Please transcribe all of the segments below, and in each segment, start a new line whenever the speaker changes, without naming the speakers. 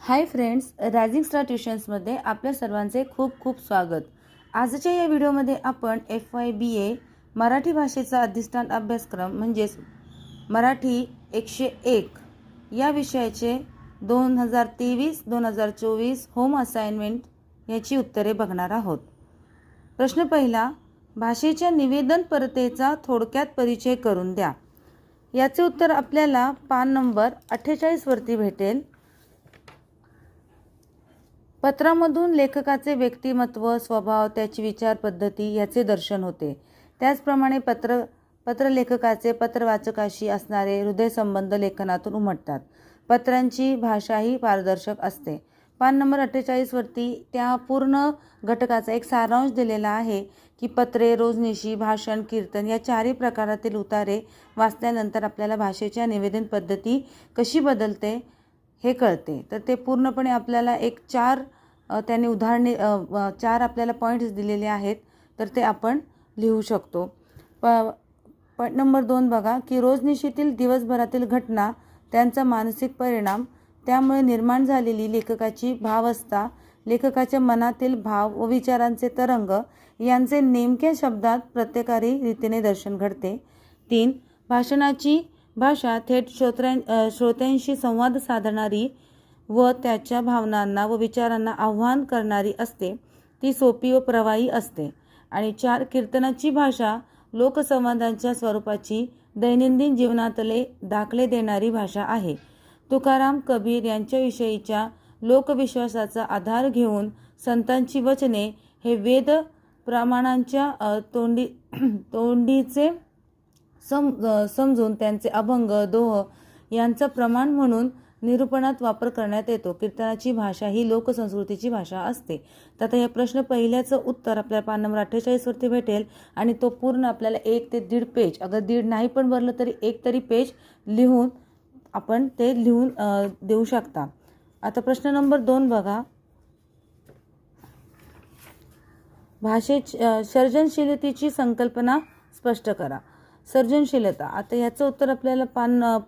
Hi friends, rising star ट्युशन्समध्ये आपल्या सर्वांचे खूप खूप स्वागत। आजच्या या व्हिडिओमध्ये आपण FY BA मराठी भाषेचा अधिष्ठान अभ्यासक्रम म्हणजेच मराठी 101 या विषयाचे 2023-2024 होम असाइनमेंट याची उत्तरे बघणार आहोत। प्रश्न पहिला, भाषेच्या निवेदनपरतेचा थोडक्यात परिचय करून द्या। याचे उत्तर आपल्याला पान नंबर 48 वरती भेटेल। पत्रामधून लेखकाचे व्यक्तिमत्व, स्वभाव, त्याची विचार पद्धती याचे दर्शन होते। त्याचप्रमाणे पत्रलेखकाचे पत्रवाचकाशी असणारे हृदयसंबंध लेखनातून उमटतात। पत्रांची भाषाही पारदर्शक असते। पान नंबर 48 वरती त्या पूर्ण घटकाचा एक सारांश दिलेला आहे की पत्रे, रोजनिशी, भाषण, कीर्तन या चारही प्रकारातील उतारे वाचल्यानंतर आपल्याला भाषेच्या निवेदन पद्धती कशी बदलते हे कळते। तर ते पूर्णपणे आपल्याला एक चार आपल्याला पॉईंट्स दिलेले आहेत, तर ते आपण लिहू शकतो। पॉईंट नंबर 2 बघा की रोजनिशीतील दिवसभरातील घटना, त्यांचा मानसिक परिणाम, त्यामुळे निर्माण झालेली लेखकाची भावस्था, लेखकाच्या मनातील भाव व विचारांचे तरंग यांचे नेमक्या शब्दात प्रत्येकारी रीतीने दर्शन घडते। 3 भाषणाची भाषा थेट श्रोत्यांशी संवाद साधणारी व त्याच्या भावनांना व विचारांना आव्हान करणारी असते, ती सोपी व प्रवाही असते। आणि 4 कीर्तनाची भाषा लोकसंवादांच्या स्वरूपाची, दैनंदिन जीवनातले दाखले देणारी भाषा आहे। तुकाराम, कबीर यांच्याविषयीच्या लोकविश्वासाचा आधार घेऊन संतांची वचने हे वेद प्रमाणांच्या तोंडीचे समजून त्यांचे अभंग, दोह यांचा प्रमाण म्हणून निरूपणात वापर करण्यात येतो। कीर्तनाची भाषा ही लोकसंस्कृतीची भाषा असते। तर आता या प्रश्न पहिल्याचं उत्तर आपल्याला पान नंबर 48 वरती भेटेल आणि तो पूर्ण आपल्याला 1 ते 1.5 पेज, अगर 1.5 नाही पण भरलं तरी 1 तरी पेज लिहून आपण ते लिहून देऊ शकता। आता प्रश्न नंबर 2 बघा, सर्जनशीलतेची संकल्पना स्पष्ट करा। सर्जनशीलता, आता याचं उत्तर आपल्याला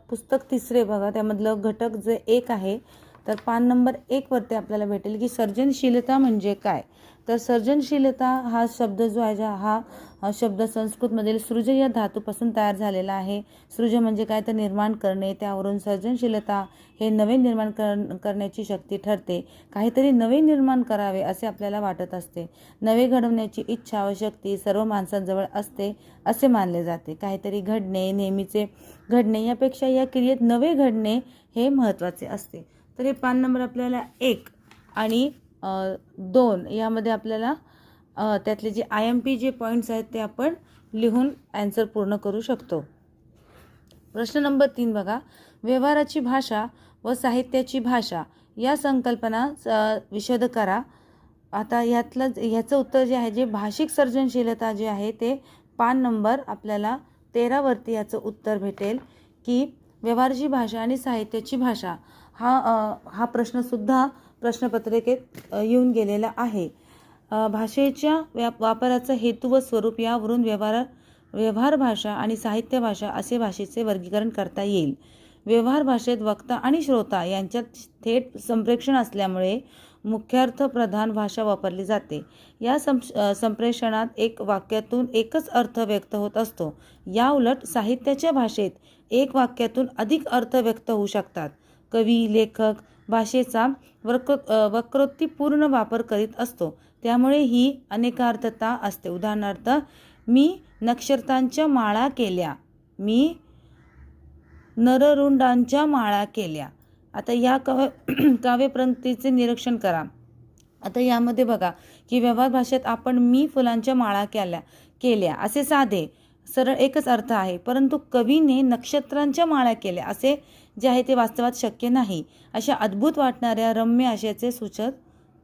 पुस्तक 3 बघा, त्यामधलं घटक जे 1 आहे, तर पान नंबर 1 वरती आपल्याला भेटेल की सर्जनशीलता म्हणजे काय। तर सर्जनशीलता हा शब्द जो आहे हा शब्द संस्कृतमधील सृज या धातूपासून तयार झालेला आहे। सृज म्हणजे काय, तर निर्माण करणे, त्यावरून सर्जनशीलता हे नवे निर्माण करण्याची शक्ती ठरते। काहीतरी नवे निर्माण करावे असे आपल्याला वाटत असते। नवे घडवण्याची इच्छा व शक्ती सर्व माणसांजवळ असते असे मानले जाते। काहीतरी घडणे, नेहमीचे घडणे यापेक्षा या क्रियेत नवे घडणे हे महत्त्वाचे असते। तर हे पान नंबर आपल्याला 1 आणि 2 यामध्ये आपल्याला त्यातले जे IMP जे पॉईंट्स आहेत ते आपण लिहून आन्सर पूर्ण करू शकतो। प्रश्न नंबर 3 बघा, व्यवहाराची भाषा व साहित्याची भाषा या संकल्पना विशद करा। आता ह्याचं उत्तर जे आहे, जे भाषिक सर्जनशीलता जे आहे ते पान नंबर आपल्याला 13 वरती याचं उत्तर भेटेल की व्यवहाराची भाषा आणि साहित्याची भाषा हा प्रश्नसुद्धा प्रश्नपत्रिकेत येऊन गेलेला आहे। भाषेच्या वापराचा हेतू व स्वरूप यावरून व्यवहार भाषा आणि साहित्य भाषा असे भाषेचे वर्गीकरण करता येईल। व्यवहार भाषेत वक्ता आणि श्रोता यांच्यात थेट संप्रेषण असल्यामुळे मुख्यार्थ प्रधान भाषा वापरली जाते। या संप्रेषणात एक वाक्यातून एकच अर्थ व्यक्त होत असतो। या उलट साहित्याच्या भाषेत एक वाक्यातून अधिक अर्थ व्यक्त होऊ शकतात। कवी, लेखक भाषेचा वक्रोक्तीपूर्ण वापर करीत असतो, त्यामुळे ही अनेकार्थता असते। उदाहरणार्थ, मी नक्षत्रांच्या माळा केल्या, मी नररुंडांच्या माळा केल्या। आता या काव्यपंक्तीचे निरीक्षण करा। आता यामध्ये बघा की व्यवहार भाषेत आपण मी फुलांच्या माळा केल्या असे साधे सरळ एकच अर्थ आहे, परंतु कवीने नक्षत्रांच्या माळा केल्या असे जे आहे ते वास्तवात शक्य नाही। अशा अद्भुत वाटणाऱ्या रम्य आशयाचे सूचन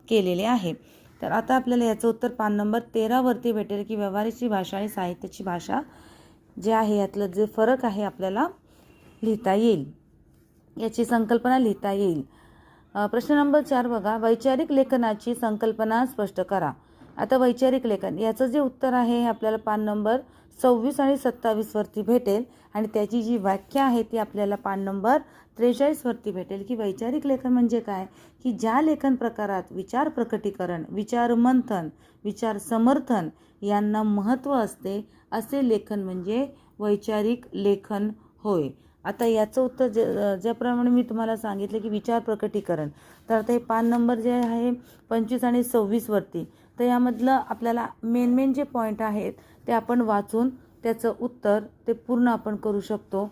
केलेले आहे। तर आता आपल्याला याचं उत्तर पान नंबर 13 वरती भेटेल की व्यवहाराची भाषा आणि साहित्याची भाषा जे आहे यातलं जे फरक आहे आपल्याला लिहिता येईल, याची संकल्पना लिहिता येईल। प्रश्न नंबर 4 बघा, वैचारिक लेखनाची संकल्पना स्पष्ट करा। आता वैचारिक लेखन याचं जे उत्तर आहे हे आपल्याला पान नंबर 26 आणि 27 वरती भेटेल आणि त्याची जी व्याख्या आहे ती आपल्याला पान नंबर 43 वरती भेटेल की वैचारिक लेखन म्हणजे काय, की ज्या लेखन प्रकारात विचार प्रकटीकरण, विचार मंथन, विचार समर्थन यांना महत्त्व असते असे लेखन म्हणजे वैचारिक लेखन होय. आता याचं उत्तर ज्याप्रमाणे मी तुम्हाला सांगितलं की विचार प्रकटीकरण, तर आता हे पान नंबर जे आहे 25 आणि 26 वरती, तर यामधलं आपल्याला मेन जे पॉईंट आहेत ते आपण वाचून त्याचं उत्तर ते पूर्ण आपण करू शकतो.